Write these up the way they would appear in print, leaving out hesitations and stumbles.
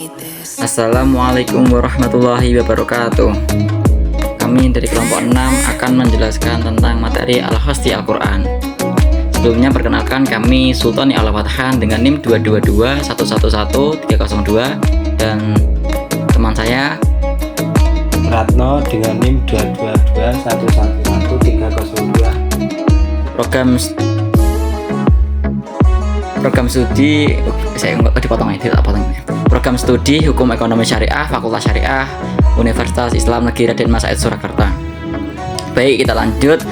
Assalamualaikum warahmatullahi wabarakatuh. Kami dari kelompok 6 akan menjelaskan tentang materi Al-Hos di Al-Quran. Sebelumnya perkenalkan, kami Sultani Al-Fathan dengan NIM 222111302 dan teman saya Ratno dengan NIM 222111302. Program studi Hukum Ekonomi Syariah Fakultas Syariah Universitas Islam Negeri Raden Mas Said Surakarta. Baik, kita lanjut.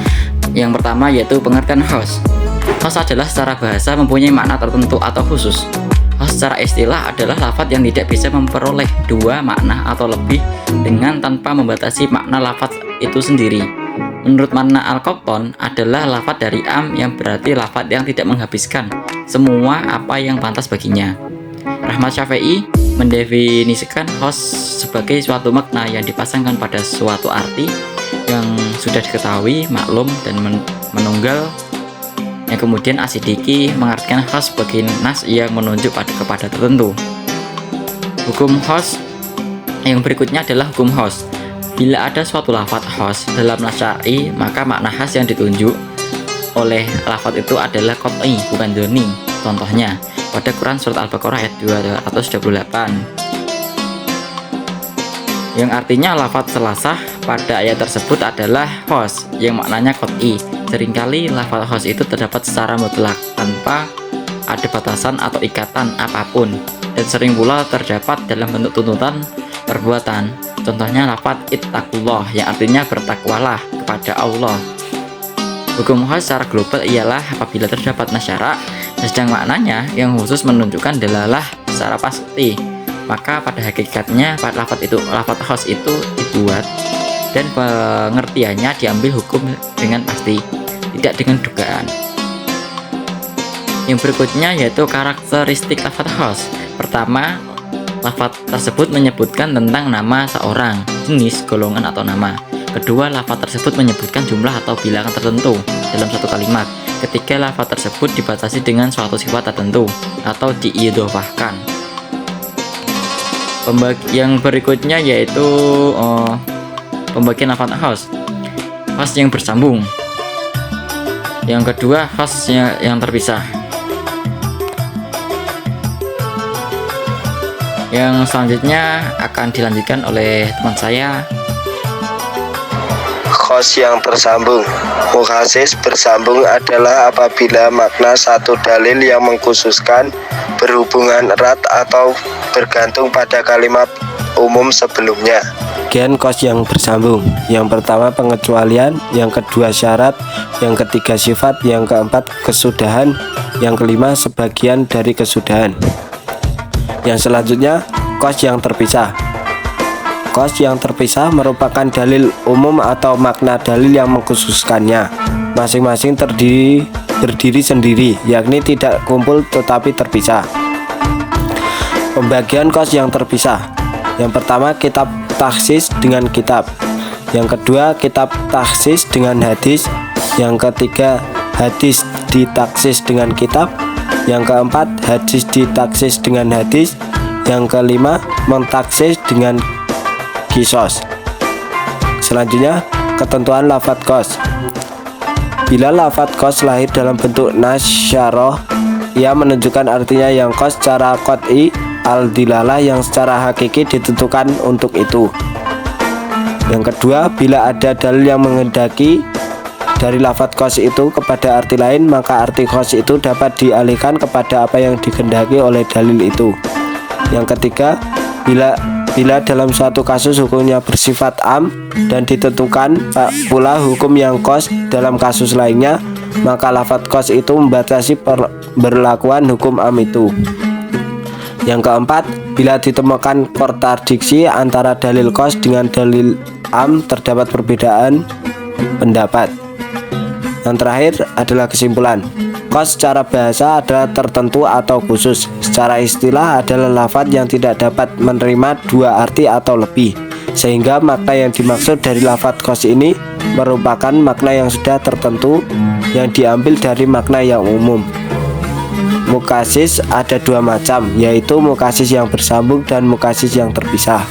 Yang pertama yaitu pengertian host. Host adalah secara bahasa mempunyai makna tertentu atau khusus. Host secara istilah adalah lafadz yang tidak bisa memperoleh dua makna atau lebih dengan tanpa membatasi makna lafadz itu sendiri. Menurut makna Al-Qattan adalah lafadz dari am yang berarti lafadz yang tidak menghabiskan semua apa yang pantas baginya. Rahmat Syafi'i mendefinisikan host sebagai suatu makna yang dipasangkan pada suatu arti yang sudah diketahui, maklum, dan menunggal, yang kemudian Asidiki mengartikan host sebagai nas yang menunjuk kepada tertentu. Hukum host yang berikutnya adalah hukum host. Bila ada suatu lafadz host dalam nas syar'i, maka makna khas yang ditunjuk oleh lafadz itu adalah qat'i, bukan dzonni. Contohnya pada Quran surat Al-Baqarah ayat 228 yang artinya lafadz selasah pada ayat tersebut adalah host yang maknanya qat'i. Seringkali lafadz host itu terdapat secara mutlak tanpa ada batasan atau ikatan apapun, dan sering pula terdapat dalam bentuk tuntutan perbuatan. Contohnya lafadz ittaqullah yang artinya bertakwalah kepada Allah. Hukum host secara global ialah apabila terdapat nas syara' sedang maknanya yang khusus menunjukkan dalalah secara pasti, maka pada hakikatnya lafadz host itu dibuat dan pengertiannya diambil hukum dengan pasti, tidak dengan dugaan. Yang berikutnya yaitu karakteristik lafadz host. Pertama, lafadz tersebut menyebutkan tentang nama seorang, jenis, golongan, atau nama. Kedua, lafadz tersebut menyebutkan jumlah atau bilangan tertentu dalam satu kalimat. Ketiga, lafadz tersebut dibatasi dengan suatu sifat tertentu atau diidhofahkan. Yang berikutnya yaitu pembagian lafadz host. Host yang bersambung. Yang kedua, host yang terpisah. Yang selanjutnya akan dilanjutkan oleh teman saya. Host yang tersambung. Mukhasis bersambung adalah apabila makna satu dalil yang mengkhususkan berhubungan erat atau bergantung pada kalimat umum sebelumnya. Gen kos yang bersambung. Yang pertama pengecualian, yang kedua syarat, yang ketiga sifat, yang keempat kesudahan, yang kelima sebagian dari kesudahan. Yang selanjutnya kos yang terpisah. Kos yang terpisah merupakan dalil umum atau makna dalil yang mengkhususkannya. Masing-masing berdiri sendiri, yakni tidak kumpul tetapi terpisah. Pembagian kos yang terpisah. Yang pertama kitab taksis dengan kitab. Yang kedua kitab taksis dengan hadis. Yang ketiga hadis ditaksis dengan kitab. Yang keempat hadis ditaksis dengan hadis. Yang kelima mentaksis dengan kisos. Selanjutnya ketentuan lafadz kos. Bila lafadz kos lahir dalam bentuk nas syarah, ia menunjukkan artinya yang kos secara qat'i al-dilalah yang secara hakiki ditentukan untuk itu. Yang kedua, bila ada dalil yang menghendaki dari lafadz kos itu kepada arti lain, maka arti kos itu dapat dialihkan kepada apa yang dikehendaki oleh dalil itu. Yang ketiga, bila dalam suatu kasus hukumnya bersifat am dan ditentukan pula hukum yang kos dalam kasus lainnya, maka lafadz kos itu membatasi berlakuan hukum am itu. Yang keempat, bila ditemukan kontradiksi antara dalil kos dengan dalil am, terdapat perbedaan pendapat. Yang terakhir adalah kesimpulan. Kos secara bahasa adalah tertentu atau khusus. Secara istilah adalah lafadz yang tidak dapat menerima dua arti atau lebih, sehingga makna yang dimaksud dari lafadz kos ini merupakan makna yang sudah tertentu yang diambil dari makna yang umum. mukasis ada dua macam, yaitu mukasis yang bersambung dan mukasis yang terpisah.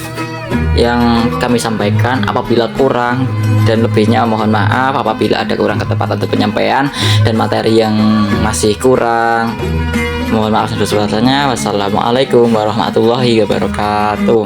Yang kami sampaikan apabila kurang dan lebihnya mohon maaf. Apabila ada kurang ketepatan untuk penyampaian dan materi yang masih kurang, mohon maaf sebesar-besarnya. Wassalamualaikum warahmatullahi wabarakatuh.